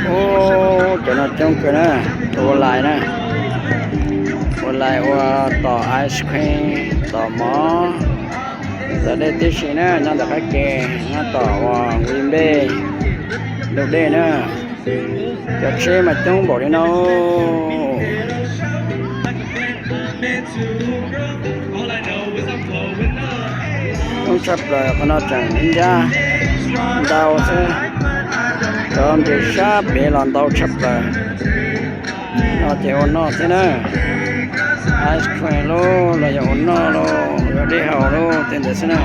ô cho nó trông cái nè ô lại nè ô lại ô tỏ ice cream tỏ mó giờ đây tí xí nè nó tỏ khách kề nó tỏ nguyên bê đầu đây nè cho xe mà trông bỏ đi đâu không chấp là con nó chẳng in ra đau thế còn thì sắp bị làm đau chấp là nó thì ổn nó thế nè ice cream luôn là ổn nó luôn rồi đi hậu luôn tên thế này